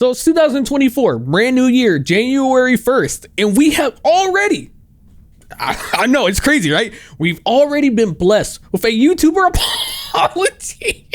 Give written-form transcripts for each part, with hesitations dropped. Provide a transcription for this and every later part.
So it's 2024, brand new year, January 1st, and we have already, I know it's crazy, right? We've already been blessed with a YouTuber apology.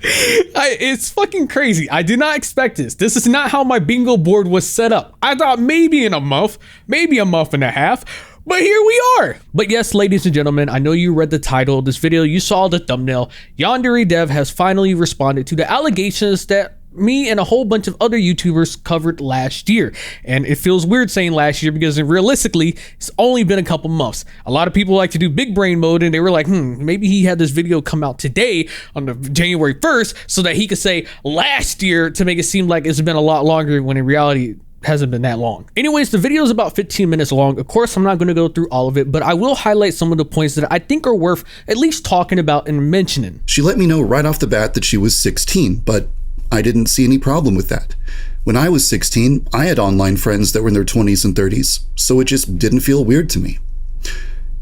It's fucking crazy. I did not expect this. This is not how my bingo board was set up. I thought maybe in a month, maybe a month and a half, but here we are. But yes, ladies and gentlemen, I know you read the title of this video, you saw the thumbnail. Yandere Dev has finally responded to the allegations that me and a whole bunch of other YouTubers covered last year. And it feels weird saying last year because realistically, it's only been a couple months. A lot of people like to do big brain mode and they were like, maybe he had this video come out today on the January 1st so that he could say last year to make it seem like it's been a lot longer when in reality, hasn't been that long. Anyways, the video is about 15 minutes long. Of course, I'm not going to go through all of it, but I will highlight some of the points that I think are worth at least talking about and mentioning. She let me know right off the bat that she was 16, but I didn't see any problem with that. When I was 16, I had online friends that were in their 20s and 30s, so it just didn't feel weird to me.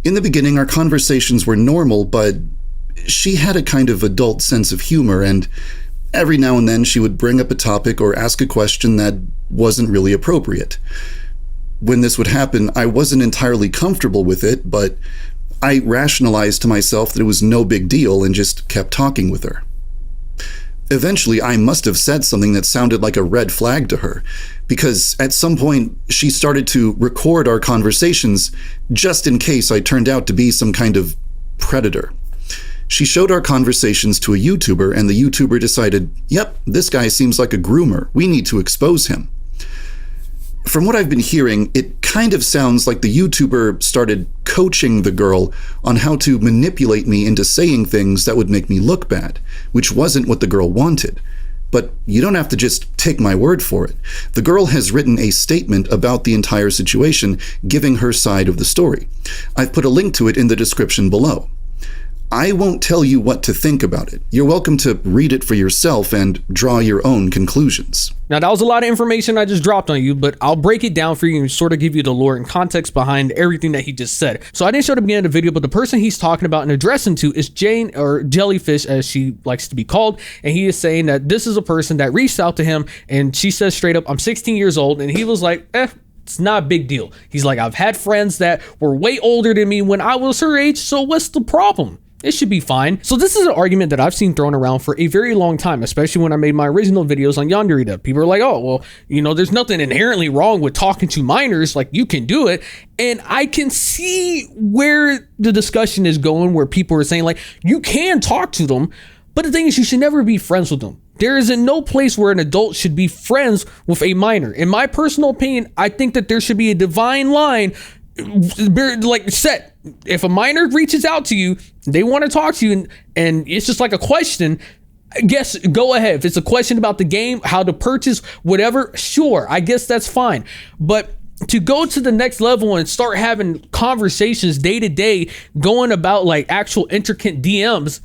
In the beginning, our conversations were normal, but she had a kind of adult sense of humor, and every now and then she would bring up a topic or ask a question that wasn't really appropriate. When this would happen, I wasn't entirely comfortable with it, but I rationalized to myself that it was no big deal and just kept talking with her. Eventually, I must have said something that sounded like a red flag to her, because at some point she started to record our conversations just in case I turned out to be some kind of predator. She showed our conversations to a YouTuber, and the YouTuber decided, yep, this guy seems like a groomer. We need to expose him. From what I've been hearing, it kind of sounds like the YouTuber started coaching the girl on how to manipulate me into saying things that would make me look bad, which wasn't what the girl wanted. But you don't have to just take my word for it. The girl has written a statement about the entire situation, giving her side of the story. I've put a link to it in the description below. I won't tell you what to think about it. You're welcome to read it for yourself and draw your own conclusions. Now, that was a lot of information I just dropped on you, but I'll break it down for you and sort of give you the lore and context behind everything that he just said. So I didn't show the beginning of the video, but the person he's talking about and addressing to is Jane, or Jellyfish as she likes to be called. And he is saying that this is a person that reached out to him, and she says straight up, I'm 16 years old. And he was like, it's not a big deal. He's like, I've had friends that were way older than me when I was her age, so what's the problem? It should be fine. So this is an argument that I've seen thrown around for a very long time, especially when I made my original videos on Yandere Dev. People are like, oh, well, there's nothing inherently wrong with talking to minors. Like, you can do it. And I can see where the discussion is going, where people are saying, like, you can talk to them, but the thing is, you should never be friends with them. There is no place where an adult should be friends with a minor. In my personal opinion, I think that there should be a divine line like set. If a minor reaches out to you, they want to talk to you, and it's just like a question, I guess go ahead. If it's a question about the game, how to purchase, whatever, sure, I guess that's fine. But to go to the next level and start having conversations day to day, going about like actual intricate DMs,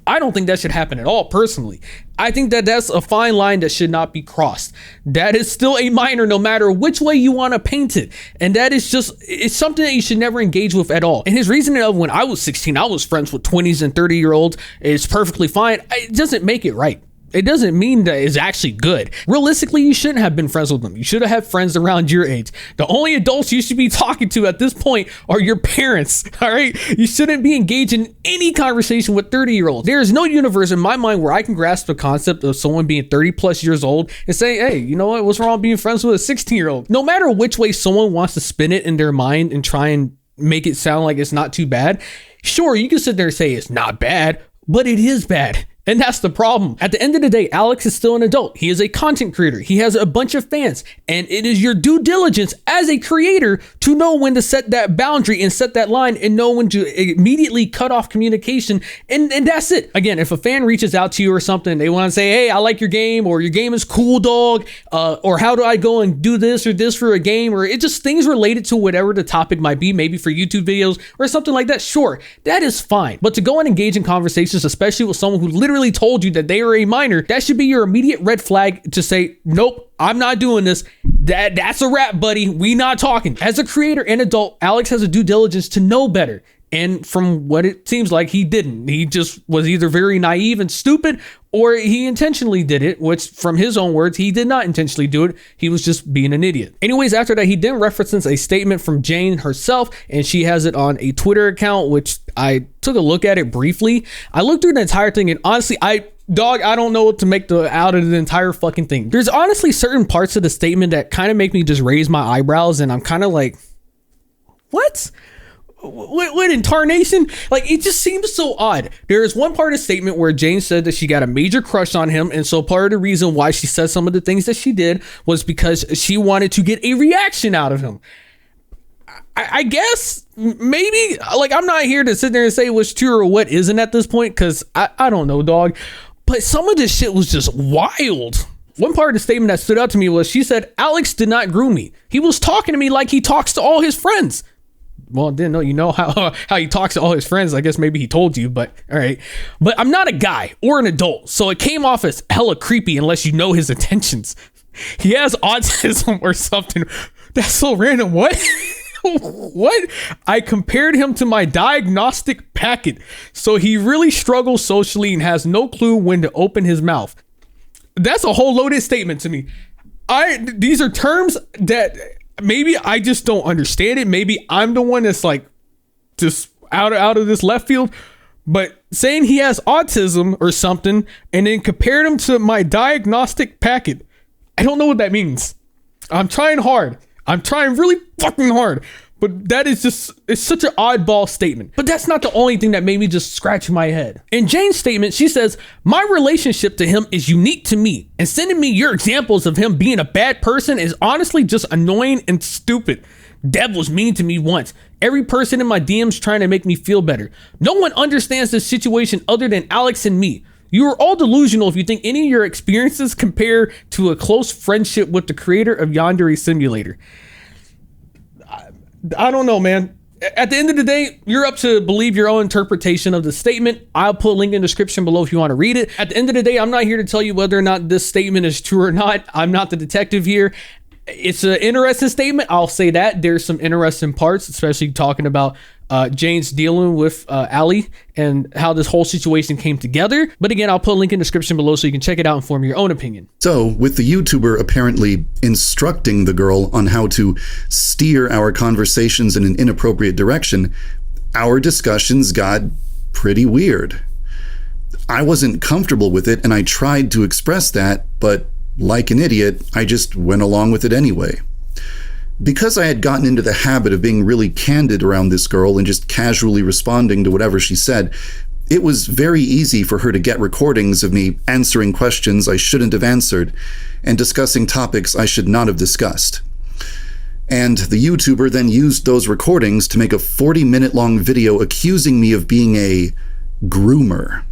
I don't think that should happen at all, personally. I think that that's a fine line that should not be crossed. That is still a minor, no matter which way you want to paint it. And that is just, it's something that you should never engage with at all. And his reasoning of when I was 16, I was friends with 20s and 30-year-olds is perfectly fine. It doesn't make it right. It doesn't mean that it's actually good. Realistically, you shouldn't have been friends with them. You should have had friends around your age. The only adults you should be talking to at this point are your parents, all right? You shouldn't be engaged in any conversation with 30-year-olds. There is no universe in my mind where I can grasp the concept of someone being 30 plus years old and say, hey, you know what? What's wrong with being friends with a 16-year-old? No matter which way someone wants to spin it in their mind and try and make it sound like it's not too bad, sure, you can sit there and say it's not bad, but it is bad. And that's the problem. At the end of the day, Alex is still an adult. He is a content creator. He has a bunch of fans. And it is your due diligence as a creator to know when to set that boundary and set that line and know when to immediately cut off communication. And that's it. Again, if a fan reaches out to you or something, they want to say, hey, I like your game, or your game is cool, dog, or how do I go and do this or this for a game, or it just things related to whatever the topic might be, maybe for YouTube videos or something like that. Sure, that is fine. But to go and engage in conversations, especially with someone who literally told you that they are a minor, that should be your immediate red flag to say, nope, I'm not doing this. That's a wrap, buddy. We not talking. As a creator and adult, Alex has a due diligence to know better. And from what it seems like, he didn't. He just was either very naive and stupid, or he intentionally did it, which from his own words, he did not intentionally do it. He was just being an idiot. Anyways, after that, he then references a statement from Jane herself, and she has it on a Twitter account, which I took a look at it briefly. I looked through the entire thing, and honestly, I don't know what to make out of the entire fucking thing. There's honestly certain parts of the statement that kind of make me just raise my eyebrows, and I'm kind of like, what in tarnation? Like, it just seems so odd. There is one part of the statement where Jane said that she got a major crush on him, and so part of the reason why she said some of the things that she did was because she wanted to get a reaction out of him. I guess maybe, like, I'm not here to sit there and say what's true or what isn't at this point, because I don't know, dog. But some of this shit was just wild. One part of the statement that stood out to me was she said, Alex did not groom me. He was talking to me like he talks to all his friends. Well, didn't know, you know how he talks to all his friends. I guess maybe he told you, but all right. But I'm not a guy or an adult, so it came off as hella creepy unless you know his intentions. He has autism or something. That's so random. What? What? I compared him to my diagnostic packet, so he really struggles socially and has no clue when to open his mouth. That's a whole loaded statement to me. These are terms that maybe I just don't understand it. Maybe I'm the one that's like just out of this left field. But saying he has autism or something and then compared him to my diagnostic packet, I don't know what that means. I'm trying hard. I'm trying really fucking hard. But that is just, it's such an oddball statement. But that's not the only thing that made me just scratch my head. In Jane's statement, she says, my relationship to him is unique to me, and sending me your examples of him being a bad person is honestly just annoying and stupid. Dev was mean to me once. Every person in my DMs trying to make me feel better. No one understands this situation other than Alex and me. You are all delusional if you think any of your experiences compare to a close friendship with the creator of Yandere Simulator. I don't know, man. At the end of the day, you're up to believe your own interpretation of the statement. I'll put a link in the description below if you want to read it. At the end of the day, I'm not here to tell you whether or not this statement is true or not. I'm not the detective here. It's an interesting statement. I'll say that. There's some interesting parts, especially talking about Jane's dealing with Ali and how this whole situation came together. But again, I'll put a link in the description below so you can check it out and form your own opinion. So, with the YouTuber apparently instructing the girl on how to steer our conversations in an inappropriate direction, our discussions got pretty weird. I wasn't comfortable with it, and I tried to express that, but like an idiot, I just went along with it anyway. Because I had gotten into the habit of being really candid around this girl and just casually responding to whatever she said, it was very easy for her to get recordings of me answering questions I shouldn't have answered and discussing topics I should not have discussed. And the YouTuber then used those recordings to make a 40-minute long video accusing me of being a groomer.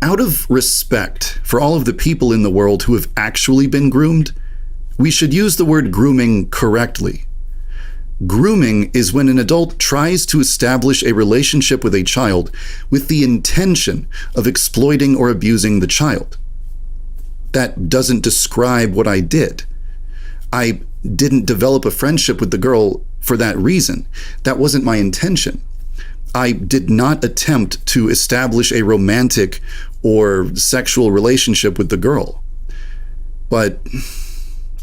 Out of respect for all of the people in the world who have actually been groomed, we should use the word grooming correctly. Grooming is when an adult tries to establish a relationship with a child with the intention of exploiting or abusing the child. That doesn't describe what I did. I didn't develop a friendship with the girl for that reason. That wasn't my intention. I did not attempt to establish a romantic or sexual relationship with the girl. But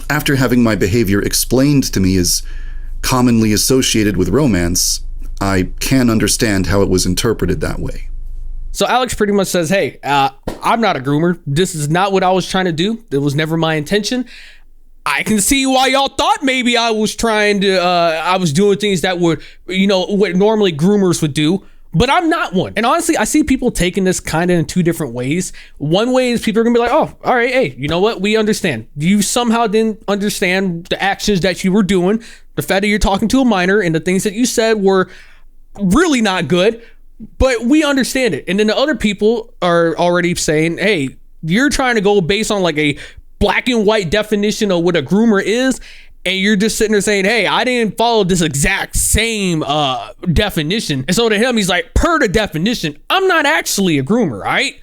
after having my behavior explained to me as commonly associated with romance, I can understand how it was interpreted that way. So Alex pretty much says, hey, I'm not a groomer. This is not what I was trying to do. It was never my intention. I can see why y'all thought maybe I was trying to, I was doing things that would, you know, what normally groomers would do, but I'm not one. And honestly, I see people taking this kind of in two different ways. One way is people are gonna be like, oh, all right, hey, you know what? We understand. You somehow didn't understand the actions that you were doing, the fact that you're talking to a minor and the things that you said were really not good, but we understand it. And then the other people are already saying, hey, you're trying to go based on like a black and white definition of what a groomer is, and you're just sitting there saying, hey, I didn't follow this exact same definition. And so to him, he's like, per the definition, I'm not actually a groomer, right?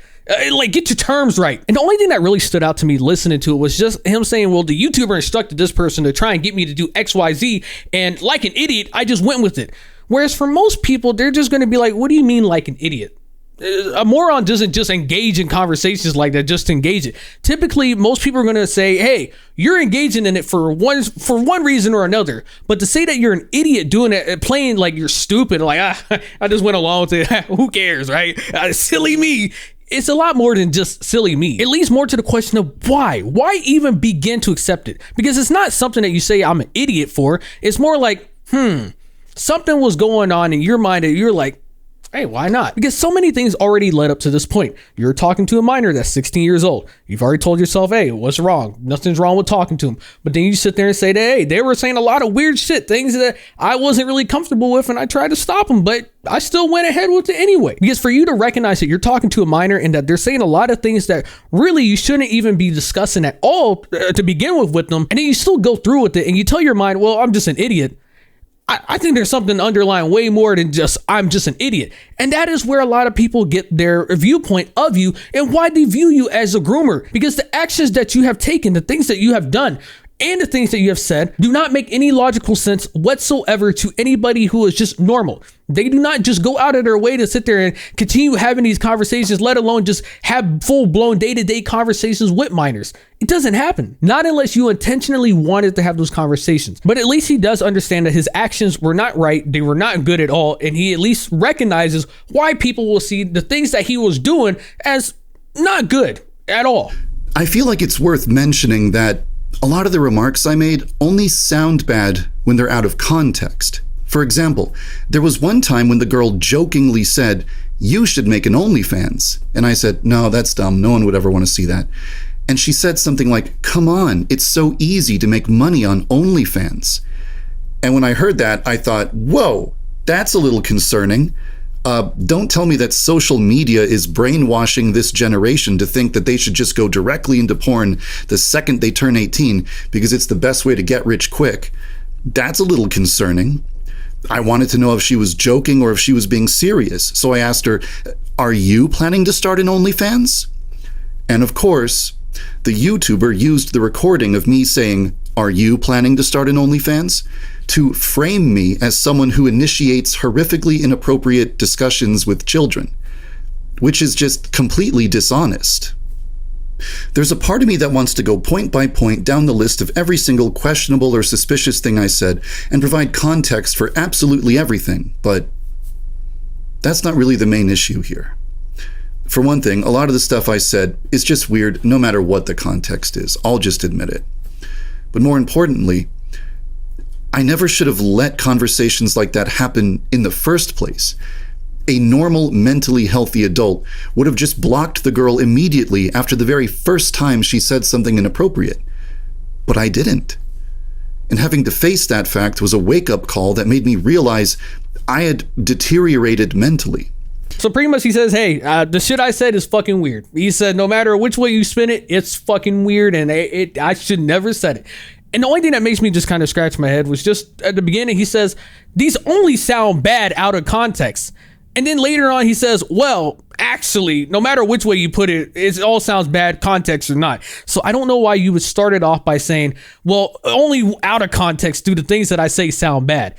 Like, get your terms right. And the only thing that really stood out to me listening to it was just him saying, well, the YouTuber instructed this person to try and get me to do XYZ, and like an idiot, I just went with it. Whereas for most people, they're just going to be like, what do you mean like an idiot? A moron doesn't just engage in conversations like that just to engage it. Typically, most people are going to say, hey, you're engaging in it for one reason or another. But to say that you're an idiot doing it, playing like you're stupid, like, I just went along with it. Who cares, right? Silly me. It's a lot more than just silly me. It leads more to the question of why? Why even begin to accept it? Because it's not something that you say I'm an idiot for. It's more like, something was going on in your mind that you're like, hey, why not? Because so many things already led up to this point. You're talking to a minor that's 16 years old. You've already told yourself, hey, what's wrong? Nothing's wrong with talking to him. But then you sit there and say that, hey, they were saying a lot of weird shit, things that I wasn't really comfortable with, and I tried to stop them, but I still went ahead with it anyway. Because for you to recognize that you're talking to a minor and that they're saying a lot of things that really you shouldn't even be discussing at all to begin with them, and then you still go through with it and you tell your mind, well, I'm just an idiot. I think there's something underlying way more than just I'm just an idiot. And that is where a lot of people get their viewpoint of you and why they view you as a groomer. Because the actions that you have taken, the things that you have done, and the things that you have said do not make any logical sense whatsoever to anybody who is just normal. They do not just go out of their way to sit there and continue having these conversations, let alone just have full-blown day-to-day conversations with minors. It doesn't happen. Not unless you intentionally wanted to have those conversations. But at least he does understand that his actions were not right. They were not good at all. And he at least recognizes why people will see the things that he was doing as not good at all. I feel like it's worth mentioning that a lot of the remarks I made only sound bad when they're out of context. For example, there was one time when the girl jokingly said, "You should make an OnlyFans." And I said, "No, that's dumb. No one would ever want to see that." And she said something like, "Come on, it's so easy to make money on OnlyFans." And when I heard that, I thought, whoa, that's a little concerning. Don't tell me that social media is brainwashing this generation to think that they should just go directly into porn the second they turn 18 because it's the best way to get rich quick. That's a little concerning. I wanted to know if she was joking or if she was being serious. So I asked her, "Are you planning to start an OnlyFans?" And of course, the YouTuber used the recording of me saying, "Are you planning to start an OnlyFans?" to frame me as someone who initiates horrifically inappropriate discussions with children, which is just completely dishonest. There's a part of me that wants to go point by point down the list of every single questionable or suspicious thing I said and provide context for absolutely everything, but that's not really the main issue here. For one thing, a lot of the stuff I said is just weird no matter what the context is. I'll just admit it. But more importantly, I never should have let conversations like that happen in the first place. A normal, mentally healthy adult would have just blocked the girl immediately after the very first time she said something inappropriate. But I didn't. And having to face that fact was a wake-up call that made me realize I had deteriorated mentally. So pretty much he says, hey, the shit I said is fucking weird. He said, no matter which way you spin it, it's fucking weird, and I should never said it. And the only thing that makes me just kind of scratch my head was just at the beginning, he says, these only sound bad out of context. And then later on, he says, well, actually, no matter which way you put it, it all sounds bad, context or not. So I don't know why you would start it off by saying, well, only out of context do the things that I say sound bad.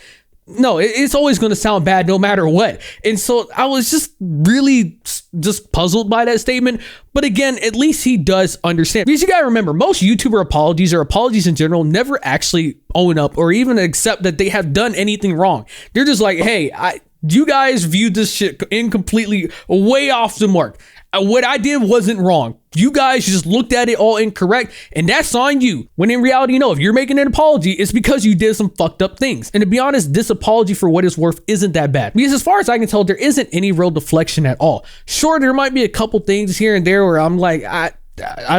No, it's always going to sound bad no matter what. And so I was just really just puzzled by that statement. But again, at least he does understand. Because you got to remember, most YouTuber apologies or apologies in general never actually own up or even accept that they have done anything wrong. They're just like, hey, you guys viewed this shit incompletely way off the mark. What I did wasn't wrong. You guys just looked at it all incorrect, and that's on you. When in reality, if you're making an apology, it's because you did some fucked up things. And to be honest, this apology, for what it's worth, isn't that bad. Because as far as I can tell, there isn't any real deflection at all. Sure, there might be a couple things here and there where I'm like, I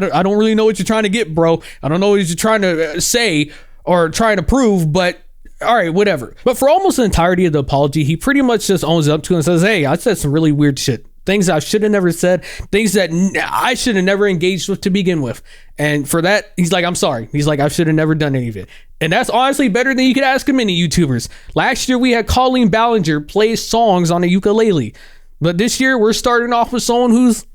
don't really know what you're trying to get, bro. I don't know what you're trying to say or trying to prove, but all right, whatever. But for almost the entirety of the apology, he pretty much just owns up to it and says, hey, I said some really weird shit. Things I should have never said, things that I should have never engaged with to begin with. And for that, he's like, I'm sorry. He's like, I should have never done any of it. And that's honestly better than you could ask of many YouTubers. Last year, we had Colleen Ballinger play songs on a ukulele. But this year, we're starting off with someone who's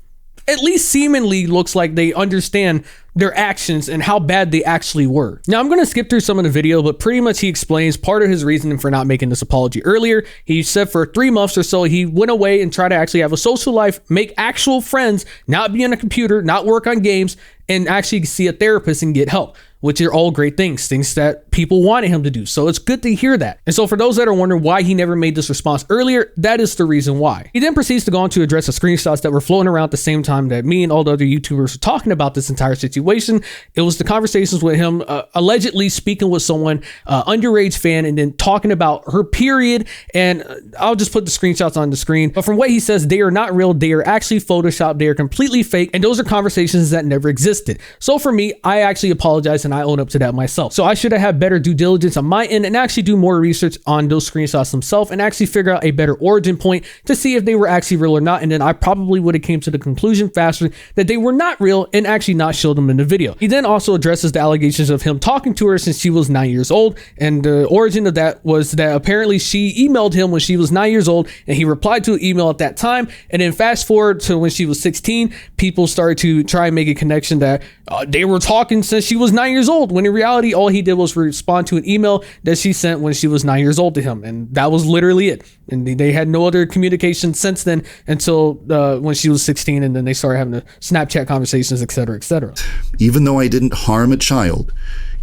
at least seemingly looks like they understand their actions and how bad they actually were. Now, I'm going to skip through some of the video, but pretty much he explains part of his reasoning for not making this apology earlier. He said for 3 months or so, he went away and tried to actually have a social life, make actual friends, not be on a computer, not work on games, and actually see a therapist and get help, which are all great things that people wanted him to do. So it's good to hear that. And so for those that are wondering why he never made this response earlier, that is the reason why. He then proceeds to go on to address the screenshots that were floating around at the same time that me and all the other YouTubers were talking about this entire situation. It was the conversations with him allegedly speaking with someone, underage fan, and then talking about her period. And I'll just put the screenshots on the screen. But from what he says, they are not real. They are actually Photoshopped. They are completely fake. And those are conversations that never existed. So for me, I actually apologize and I own up to that myself. So I should have had better due diligence on my end and actually do more research on those screenshots themselves and actually figure out a better origin point to see if they were actually real or not. And then I probably would have came to the conclusion faster that they were not real and actually not showed them in the video. He then also addresses the allegations of him talking to her since she was 9 years old. And the origin of that was that apparently she emailed him when she was 9 years old and he replied to an email at that time. And then fast forward to when she was 16, people started to try and make a connection that they were talking since she was 9 years old, when in reality, all he did was respond to an email that she sent when she was 9 years old to him. And that was literally it. And they had no other communication since then until when she was 16. And then they started having the Snapchat conversations, etc., etc. Even though I didn't harm a child,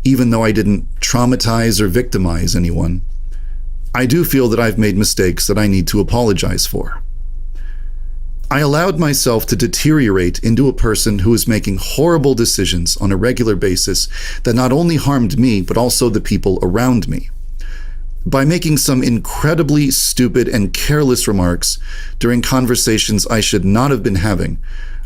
even though I didn't traumatize or victimize anyone, I do feel that I've made mistakes that I need to apologize for. I allowed myself to deteriorate into a person who was making horrible decisions on a regular basis that not only harmed me, but also the people around me. By making some incredibly stupid and careless remarks during conversations I should not have been having,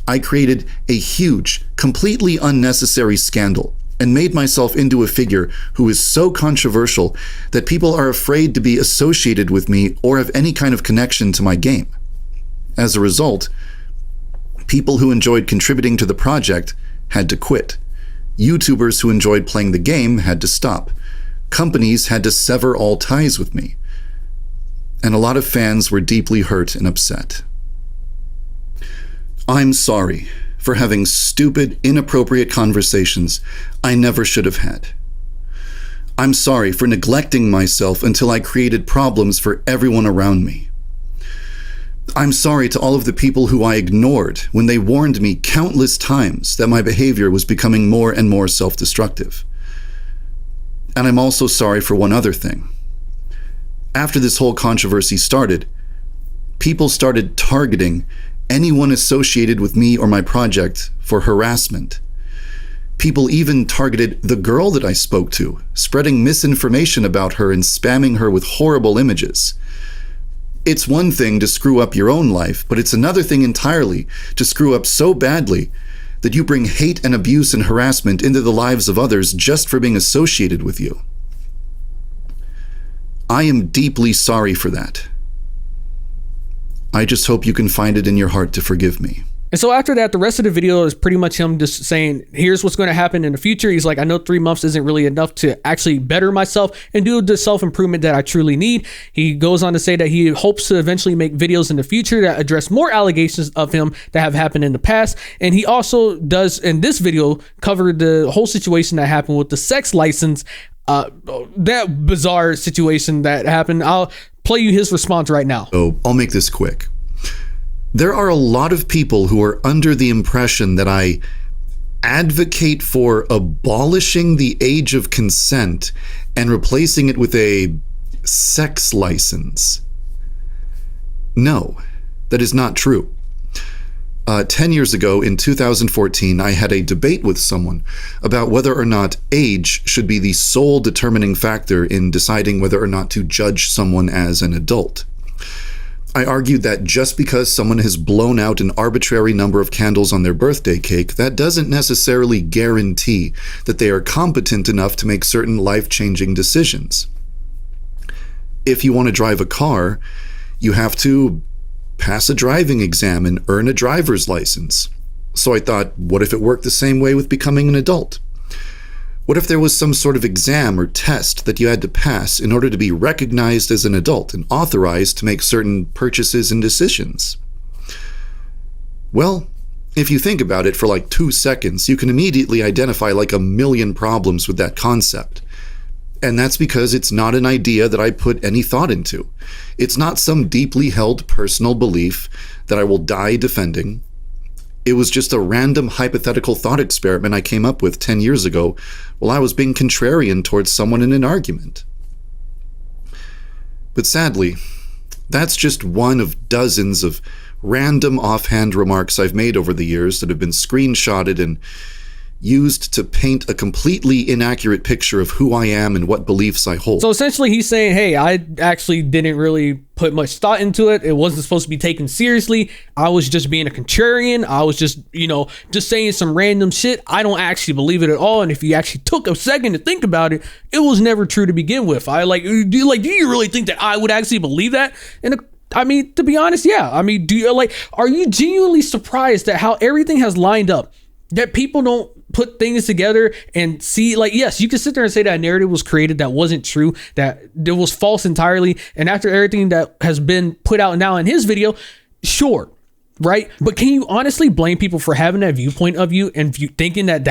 I created a huge, completely unnecessary scandal and made myself into a figure who is so controversial that people are afraid to be associated with me or have any kind of connection to my game. As a result, people who enjoyed contributing to the project had to quit. YouTubers who enjoyed playing the game had to stop. Companies had to sever all ties with me. And a lot of fans were deeply hurt and upset. I'm sorry for having stupid, inappropriate conversations I never should have had. I'm sorry for neglecting myself until I created problems for everyone around me. I'm sorry to all of the people who I ignored when they warned me countless times that my behavior was becoming more and more self-destructive. And I'm also sorry for one other thing. After this whole controversy started, people started targeting anyone associated with me or my project for harassment. People even targeted the girl that I spoke to, spreading misinformation about her and spamming her with horrible images. It's one thing to screw up your own life, but it's another thing entirely to screw up so badly that you bring hate and abuse and harassment into the lives of others just for being associated with you. I am deeply sorry for that. I just hope you can find it in your heart to forgive me. And so after that, the rest of the video is pretty much him just saying, here's what's going to happen in the future. He's like, I know 3 months isn't really enough to actually better myself and do the self-improvement that I truly need. He goes on to say that he hopes to eventually make videos in the future that address more allegations of him that have happened in the past. And he also does, in this video, cover the whole situation that happened with the sex license, that bizarre situation that happened. I'll play you his response right now. Oh, I'll make this quick. There are a lot of people who are under the impression that I advocate for abolishing the age of consent and replacing it with a sex license. No, that is not true. 10 years ago, in 2014, I had a debate with someone about whether or not age should be the sole determining factor in deciding whether or not to judge someone as an adult. I argued that just because someone has blown out an arbitrary number of candles on their birthday cake, that doesn't necessarily guarantee that they are competent enough to make certain life-changing decisions. If you want to drive a car, you have to pass a driving exam and earn a driver's license. So I thought, what if it worked the same way with becoming an adult? What if there was some sort of exam or test that you had to pass in order to be recognized as an adult and authorized to make certain purchases and decisions? Well, If you think about it for like 2 seconds, you can immediately identify like a million problems with that concept. And that's because it's not an idea that I put any thought into. It's not some deeply held personal belief that I will die defending. It was just a random hypothetical thought experiment I came up with 10 years ago while I was being contrarian towards someone in an argument. But sadly, that's just one of dozens of random offhand remarks I've made over the years that have been screenshotted and used to paint a completely inaccurate picture of who I am and what beliefs I hold. So essentially he's saying, hey, I actually didn't really put much thought into it. It wasn't supposed to be taken seriously. I was just being a contrarian. I was just, just saying some random shit. I don't actually believe it at all. And if you actually took a second to think about it, it was never true to begin with. Do you really think that I would actually believe that? And I mean, to be honest, yeah. I mean, are you genuinely surprised at how everything has lined up? That people don't put things together and see, yes, you can sit there and say that a narrative was created that wasn't true, that it was false entirely. And after everything that has been put out now in his video, sure, right? But can you honestly blame people for having that viewpoint of you and thinking that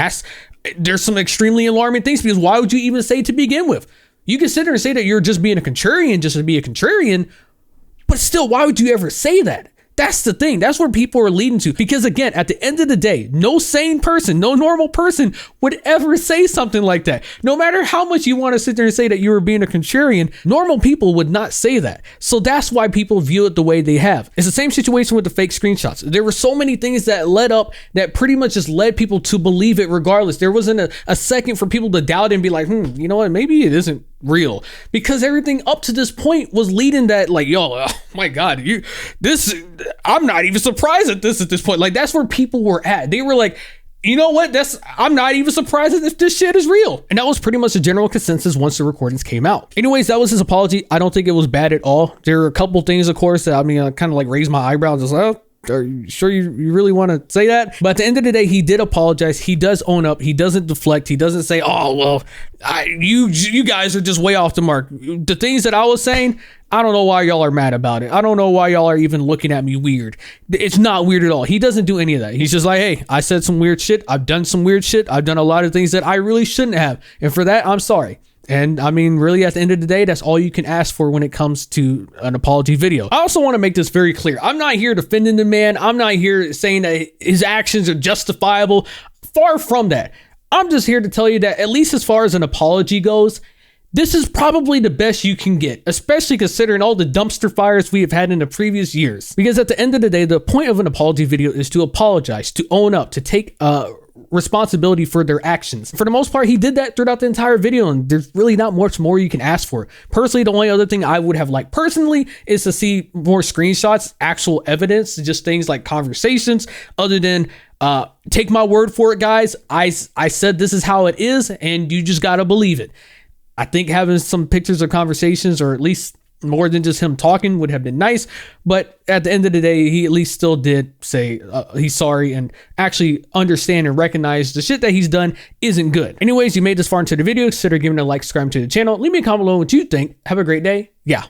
there's some extremely alarming things? Because why would you even say to begin with? You can sit there and say that you're just being a contrarian just to be a contrarian, but still, why would you ever say that? That's the thing. That's where people are leading to. Because again, at the end of the day, no sane person, no normal person would ever say something like that. No matter how much you want to sit there and say that you were being a contrarian, normal people would not say that. So that's why people view it the way they have. It's the same situation with the fake screenshots. There were so many things that led up that pretty much just led people to believe it regardless. There wasn't a second for people to doubt it and be like, you know what, maybe it isn't real, because everything up to this point was leading that oh my God, I'm not even surprised at this point. That's where people were at. They were like, you know what, I'm not even surprised if this shit is real. And that was pretty much the general consensus once the recordings came out. Anyways, that was his apology. I don't think it was bad at all. There were a couple things, of course, that kind of raised my eyebrows. Just are you sure you really want to say that? But at the end of the day, he did apologize. He does own up. He doesn't deflect. He doesn't say, oh, well, you guys are just way off the mark. The things that I was saying, I don't know why y'all are mad about it. I don't know why y'all are even looking at me weird. It's not weird at all. He doesn't do any of that. He's just like, hey, I said some weird shit. I've done some weird shit. I've done a lot of things that I really shouldn't have. And for that, I'm sorry. And I mean, really, at the end of the day, that's all you can ask for when it comes to an apology video. I also want to make this very clear. I'm not here defending the man. I'm not here saying that his actions are justifiable. Far from that. I'm just here to tell you that, at least as far as an apology goes, this is probably the best you can get, especially considering all the dumpster fires we have had in the previous years. Because at the end of the day, the point of an apology video is to apologize, to own up, to take responsibility for their actions. For the most part, he did that throughout the entire video, and there's really not much more you can ask for. Personally, the only other thing I would have liked personally is to see more screenshots, actual evidence, just things like conversations, other than take my word for it, guys. I said this is how it is, and you just gotta believe it. I think having some pictures or conversations, or at least more than just him talking, would have been nice. But at the end of the day, he at least still did say he's sorry and actually understand and recognize the shit that he's done isn't good. Anyways, you made this far into the video, consider giving it a like, subscribe to the channel. Leave me a comment below what you think. Have a great day. Yeah.